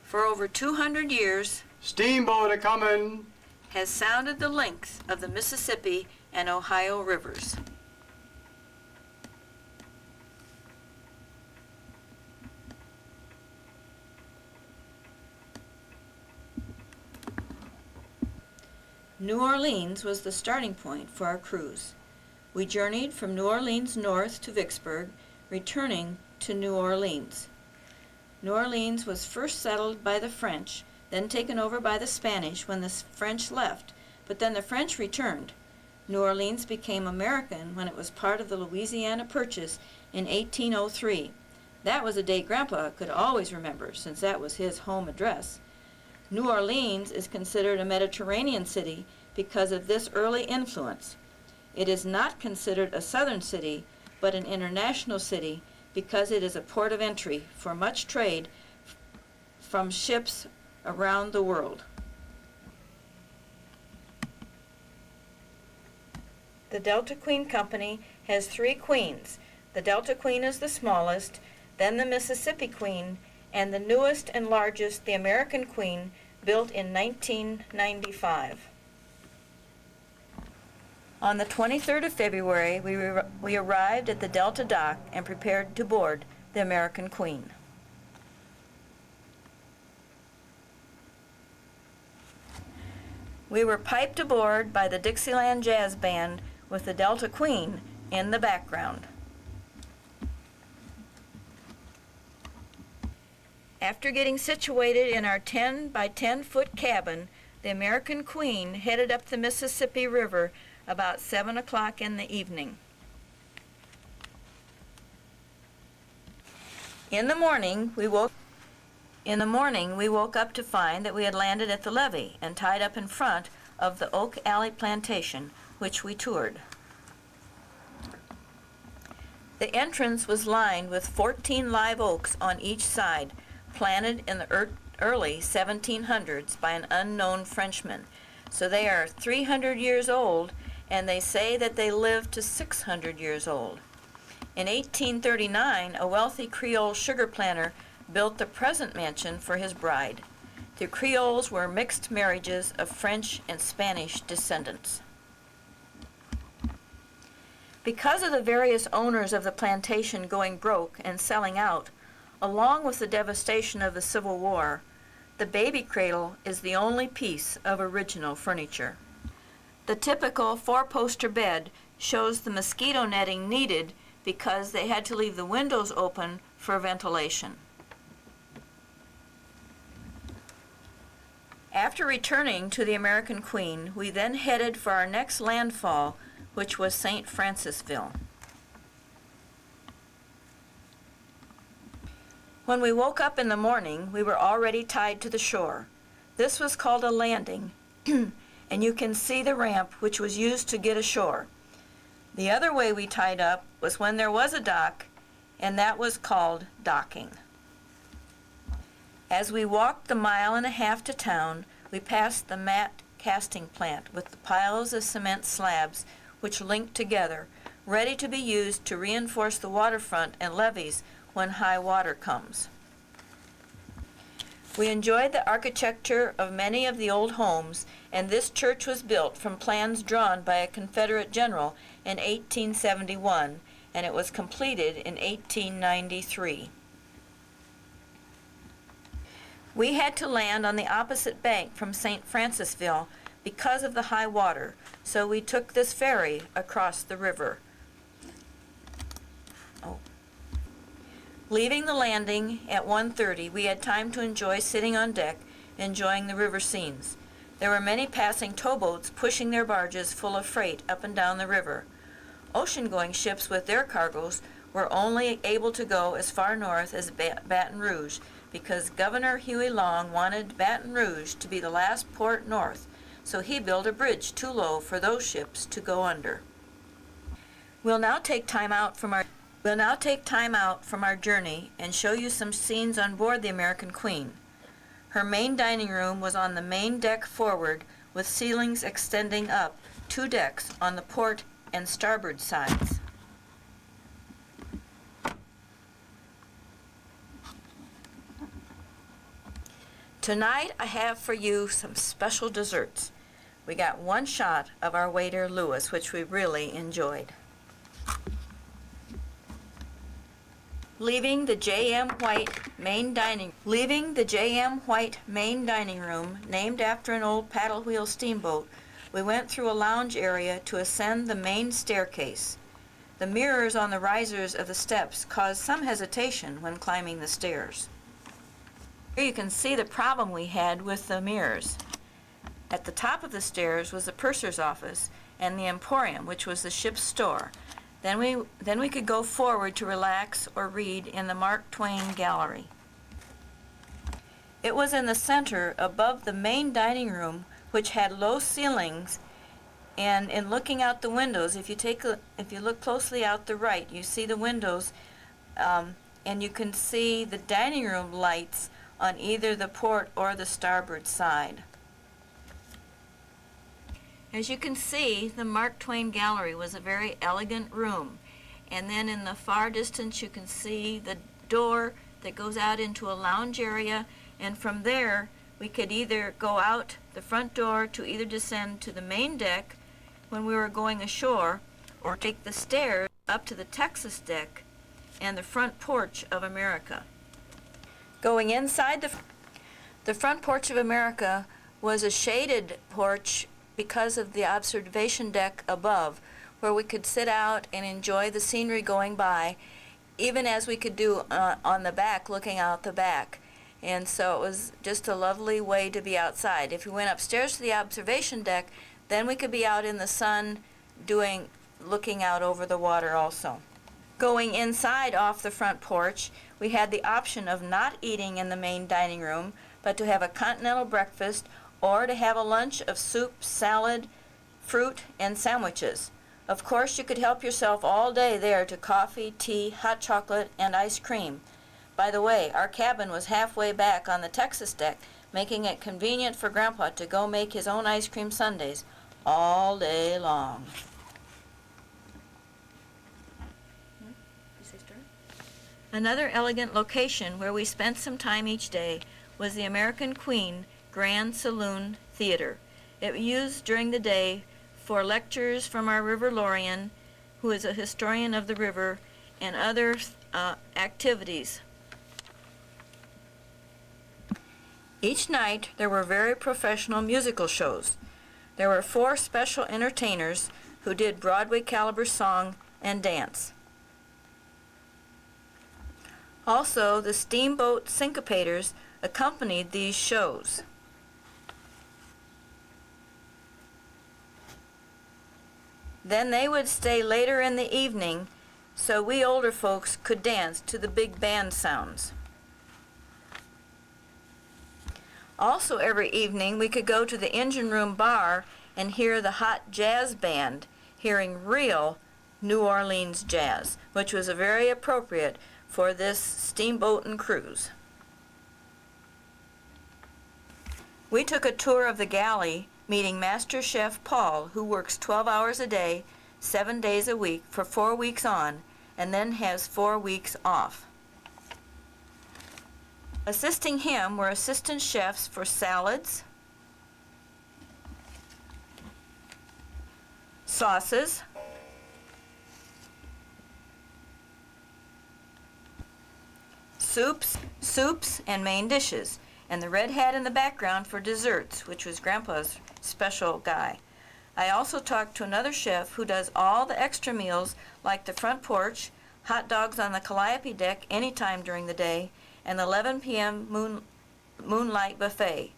For over 200 years, steamboat a-comin', has sounded the length of the Mississippi and Ohio rivers. New Orleans was the starting point for our cruise. We journeyed from New Orleans north to Vicksburg, returning to New Orleans. New Orleans was first settled by the French, then taken over by the Spanish when the French left, but then the French returned. New Orleans became American when it was part of the Louisiana Purchase in 1803. That was a date Grandpa could always remember, since that was his home address. New Orleans is considered a Mediterranean city because of this early influence. It is not considered a southern city, but an international city because it is a port of entry for much trade from ships around the world. The Delta Queen Company has 3 queens. The Delta Queen is the smallest, then the Mississippi Queen, and the newest and largest, the American Queen, built in 1995. On the 23rd of February, we arrived at the Delta dock and prepared to board the American Queen. We were piped aboard by the Dixieland Jazz Band with the Delta Queen in the background. After getting situated in our 10 by 10 foot cabin, the American Queen headed up the Mississippi River about 7 o'clock in the evening. In the morning, we woke up to find that we had landed at the levee and tied up in front of the Oak Alley plantation, which we toured. The entrance was lined with 14 live oaks on each side, planted in the early 1700s by an unknown Frenchman. So they are 300 years old, and they say that they lived to 600 years old. In 1839, a wealthy Creole sugar planter built the present mansion for his bride. The Creoles were mixed marriages of French and Spanish descendants. Because of the various owners of the plantation going broke and selling out, along with the devastation of the Civil War, the baby cradle is the only piece of original furniture. The typical 4-poster bed shows the mosquito netting needed because they had to leave the windows open for ventilation. After returning to the American Queen, we then headed for our next landfall, which was St. Francisville. When we woke up in the morning, we were already tied to the shore. This was called a landing, and you can see the ramp which was used to get ashore. The other way we tied up was when there was a dock, and that was called docking. As we walked the 1.5 miles to town, we passed the mat casting plant with the piles of cement slabs which linked together, ready to be used to reinforce the waterfront and levees when high water comes. We enjoyed the architecture of many of the old homes, and this church was built from plans drawn by a Confederate general in 1871, and it was completed in 1893. We had to land on the opposite bank from St. Francisville because of the high water, so we took this ferry across the river. Leaving the landing at 1:30, we had time to enjoy sitting on deck, enjoying the river scenes. There were many passing towboats pushing their barges full of freight up and down the river. Ocean-going ships with their cargoes were only able to go as far north as Baton Rouge because Governor Huey Long wanted Baton Rouge to be the last port north, so he built a bridge too low for those ships to go under. We'll now take time out from our journey and show you some scenes on board the American Queen. Her main dining room was on the main deck forward, with ceilings extending up 2 decks on the port and starboard sides. Tonight I have for you some special desserts. We got one shot of our waiter Lewis, which we really enjoyed. Leaving the J.M. White main dining room, named after an old paddle wheel steamboat, we went through a lounge area to ascend the main staircase. The mirrors on the risers of the steps caused some hesitation when climbing the stairs. Here you can see the problem we had with the mirrors. At the top of the stairs was the purser's office and the emporium, which was the ship's store. Then we could go forward to relax or read in the Mark Twain gallery. It was in the center above the main dining room, which had low ceilings, and in looking out the windows, if you look closely out the right, you see the windows, and you can see the dining room lights on either the port or the starboard side. As you can see, the Mark Twain Gallery was a very elegant room. And then in the far distance you can see the door that goes out into a lounge area, and from there we could either go out the front door to either descend to the main deck when we were going ashore, or take the stairs up to the Texas deck and the front porch of America. Going inside the front porch of America was a shaded porch because of the observation deck above, where we could sit out and enjoy the scenery going by, even as we could do on the back, looking out the back. And so it was just a lovely way to be outside. If we went upstairs to the observation deck, then we could be out in the sun looking out over the water also. Going inside off the front porch, we had the option of not eating in the main dining room, but to have a continental breakfast or to have a lunch of soup, salad, fruit, and sandwiches. Of course, you could help yourself all day there to coffee, tea, hot chocolate, and ice cream. By the way, our cabin was halfway back on the Texas deck, making it convenient for Grandpa to go make his own ice cream sundaes all day long. Another elegant location where we spent some time each day was the American Queen Grand Saloon Theater. It was used during the day for lectures from our River Lorian, who is a historian of the river, and other activities. Each night there were very professional musical shows. There were 4 special entertainers who did Broadway caliber song and dance. Also, the steamboat syncopators accompanied these shows. Then they would stay later in the evening so we older folks could dance to the big band sounds. Also, every evening we could go to the engine room bar and hear the hot jazz band, hearing real New Orleans jazz, which was very appropriate for this steamboating cruise. We took a tour of the galley, meeting Master Chef Paul, who works 12 hours a day, 7 days a week for 4 weeks on, and then has 4 weeks off. Assisting him were assistant chefs for salads, sauces, soups, and main dishes, and the red hat in the background for desserts, which was Grandpa's special guy. I also talked to another chef who does all the extra meals like the front porch, hot dogs on the Calliope deck anytime during the day, and the 11 p.m. moonlight buffet.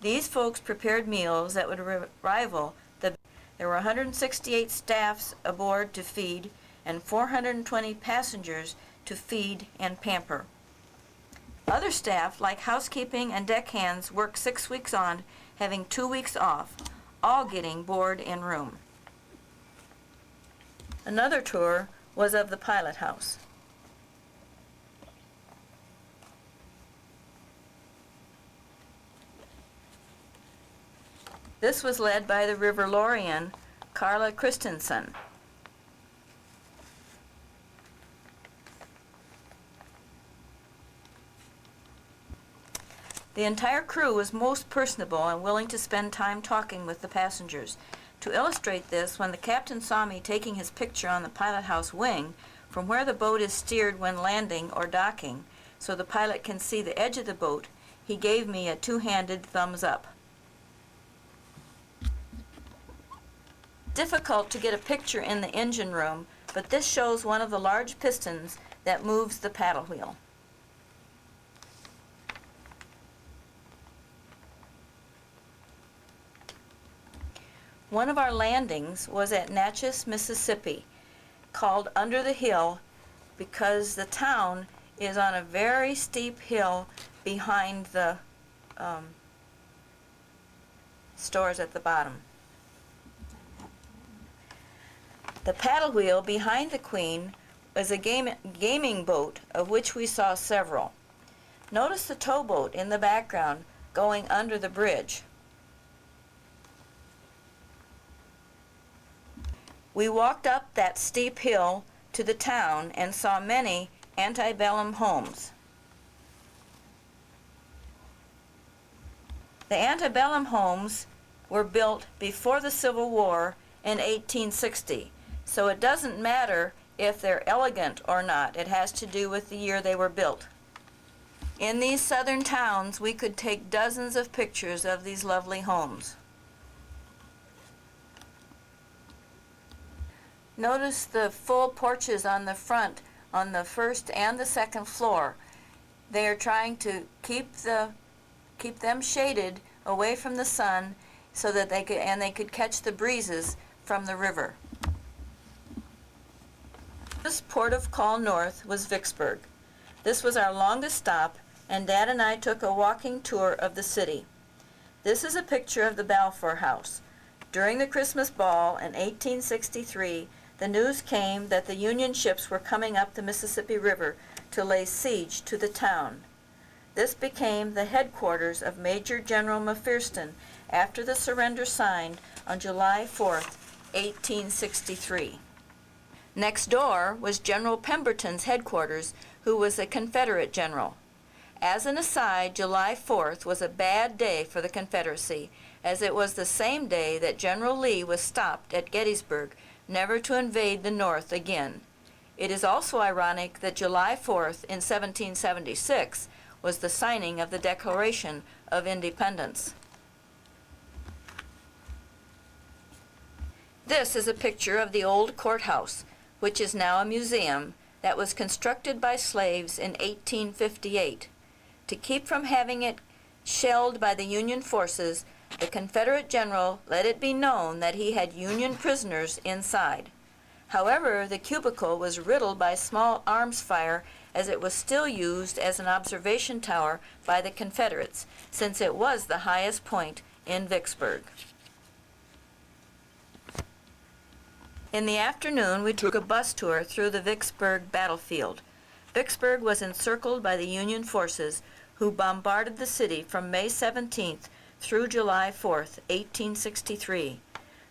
These folks prepared meals that would rival the. There were 168 staffs aboard to feed and 420 passengers to feed and pamper. Other staff, like housekeeping and deckhands, worked 6 weeks on, having 2 weeks off, all getting board and room. Another tour was of the pilot house. This was led by the River Lorian, Carla Christensen. The entire crew was most personable and willing to spend time talking with the passengers. To illustrate this, when the captain saw me taking his picture on the pilot house wing, from where the boat is steered when landing or docking, so the pilot can see the edge of the boat, he gave me a two-handed thumbs up. Difficult to get a picture in the engine room, but this shows one of the large pistons that moves the paddle wheel. One of our landings was at Natchez, Mississippi, called Under the Hill because the town is on a very steep hill behind the stores at the bottom. The paddle wheel behind the Queen was a gaming boat, of which we saw several. Notice the towboat in the background going under the bridge. We walked up that steep hill to the town and saw many antebellum homes. The antebellum homes were built before the Civil War in 1860, so it doesn't matter if they're elegant or not. It has to do with the year they were built. In these southern towns, we could take dozens of pictures of these lovely homes. Notice the full porches on the front, on the first and the second floor. They are trying to keep them shaded away from the sun so that they could catch the breezes from the river. This port of call north was Vicksburg. This was our longest stop, and Dad and I took a walking tour of the city. This is a picture of the Balfour House. During the Christmas ball in 1863, the news came that the Union ships were coming up the Mississippi River to lay siege to the town. This became the headquarters of Major General McPherson after the surrender signed on July 4th, 1863. Next door was General Pemberton's headquarters, who was a Confederate general. As an aside, July 4th was a bad day for the Confederacy, as it was the same day that General Lee was stopped at Gettysburg, never to invade the North again. It is also ironic that July 4th in 1776 was the signing of the Declaration of Independence. This is a picture of the old courthouse, which is now a museum, that was constructed by slaves in 1858. To keep from having it shelled by the Union forces, the Confederate general let it be known that he had Union prisoners inside. However, the cubicle was riddled by small arms fire, as it was still used as an observation tower by the Confederates, since it was the highest point in Vicksburg. In the afternoon, we took a bus tour through the Vicksburg battlefield. Vicksburg was encircled by the Union forces, who bombarded the city from May 17th through July 4th, 1863.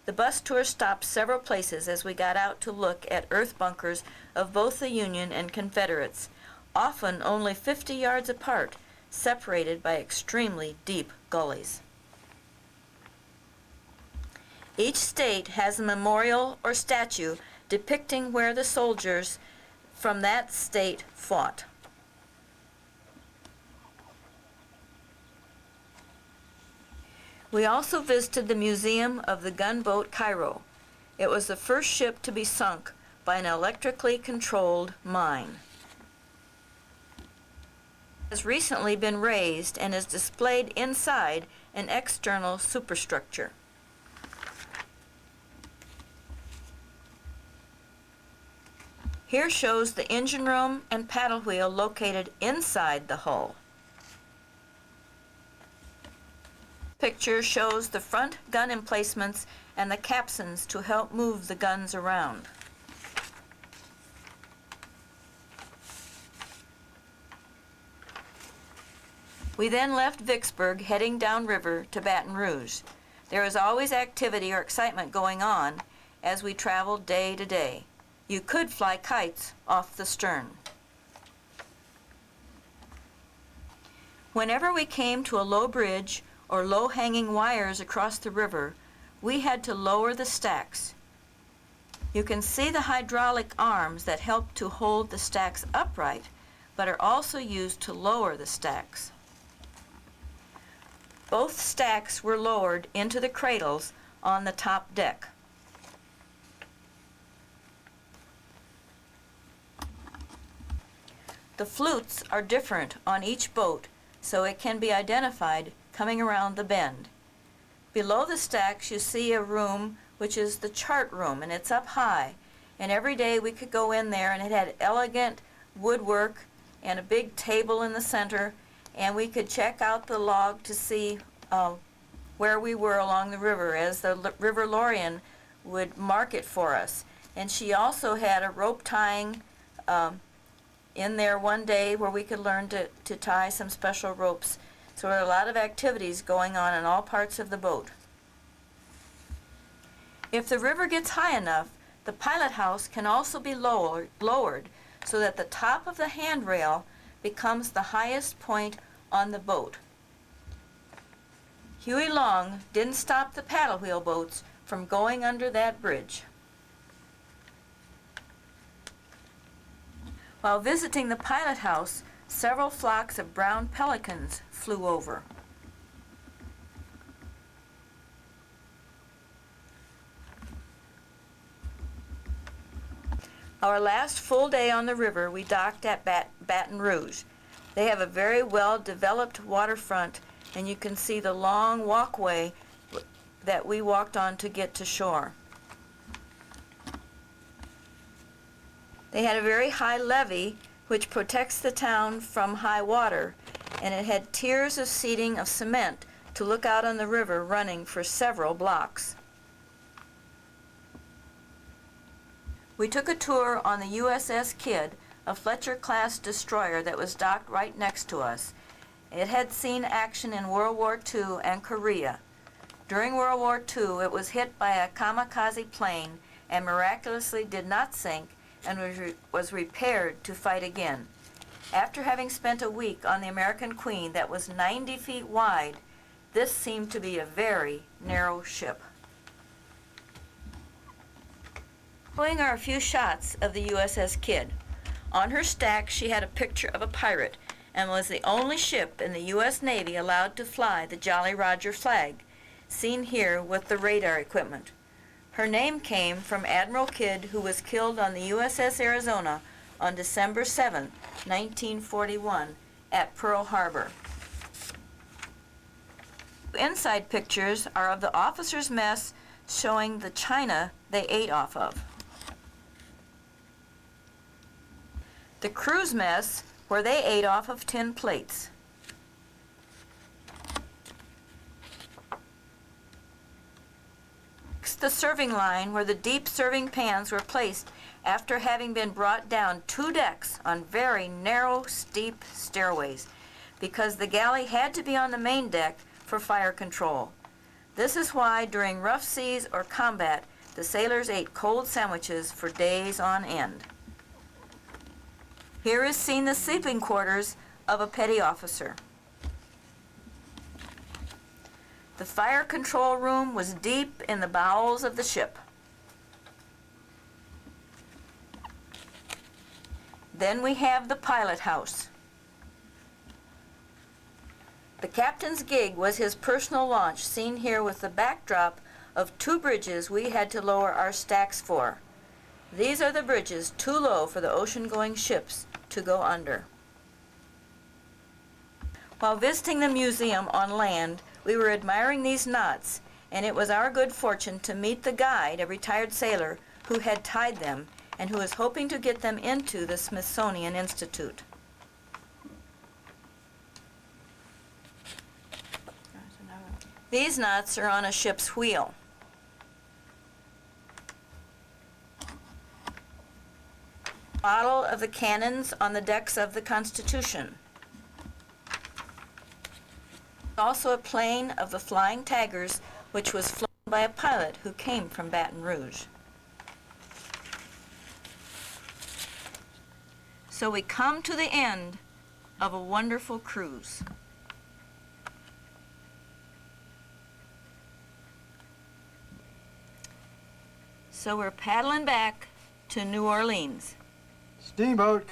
The bus tour stopped several places as we got out to look at earth bunkers of both the Union and Confederates, often only 50 yards apart, separated by extremely deep gullies. Each state has a memorial or statue depicting where the soldiers from that state fought. We also visited the Museum of the Gunboat Cairo. It was the first ship to be sunk by an electrically controlled mine. It has recently been raised and is displayed inside an external superstructure. Here shows the engine room and paddle wheel located inside the hull. Picture shows the front gun emplacements and the capstans to help move the guns around. We then left Vicksburg, heading downriver to Baton Rouge. There is always activity or excitement going on as we travel day to day. You could fly kites off the stern. Whenever we came to a low bridge or low-hanging wires across the river, we had to lower the stacks. You can see the hydraulic arms that help to hold the stacks upright, but are also used to lower the stacks. Both stacks were lowered into the cradles on the top deck. The flutes are different on each boat, so it can be identified coming around the bend. Below the stacks you see a room which is the chart room, and it's up high, and every day we could go in there, and it had elegant woodwork and a big table in the center, and we could check out the log to see where we were along the river, as the river Lorien would mark it for us. And she also had a rope tying in there one day where we could learn to tie some special ropes. So there are a lot of activities going on in all parts of the boat. If the river gets high enough, the pilot house can also be lowered so that the top of the handrail becomes the highest point on the boat. Huey Long didn't stop the paddle wheel boats from going under that bridge. While visiting the pilot house, several flocks of brown pelicans flew over. Our last full day on the river, we docked at Baton Rouge. They have a very well-developed waterfront, and you can see the long walkway that we walked on to get to shore. They had a very high levee which protects the town from high water, and it had tiers of seating of cement to look out on the river running for several blocks. We took a tour on the USS Kidd, a Fletcher-class destroyer that was docked right next to us. It had seen action in World War II and Korea. During World War II, it was hit by a kamikaze plane and miraculously did not sink and was repaired to fight again. After having spent a week on the American Queen that was 90 feet wide, this seemed to be a very narrow ship. Following are a few shots of the USS Kidd. On her stack she had a picture of a pirate and was the only ship in the U.S. Navy allowed to fly the Jolly Roger flag, seen here with the radar equipment. Her name came from Admiral Kidd, who was killed on the USS Arizona on December 7, 1941, at Pearl Harbor. Inside pictures are of the officers' mess showing the china they ate off of. The crew's mess, where they ate off of tin plates. The serving line, where the deep serving pans were placed after having been brought down 2 decks on very narrow, steep stairways, because the galley had to be on the main deck for fire control. This is why during rough seas or combat, the sailors ate cold sandwiches for days on end. Here is seen the sleeping quarters of a petty officer. The fire control room was deep in the bowels of the ship. Then we have the pilot house. The captain's gig was his personal launch, seen here with the backdrop of 2 bridges we had to lower our stacks for. These are the bridges too low for the ocean-going ships to go under. While visiting the museum on land, we were admiring these knots, and it was our good fortune to meet the guide, a retired sailor, who had tied them and who was hoping to get them into the Smithsonian Institute. These knots are on a ship's wheel. Model of the cannons on the decks of the Constitution. Also a plane of the Flying Tigers, which was flown by a pilot who came from Baton Rouge. So we come to the end of a wonderful cruise. So we're paddling back to New Orleans. Steamboat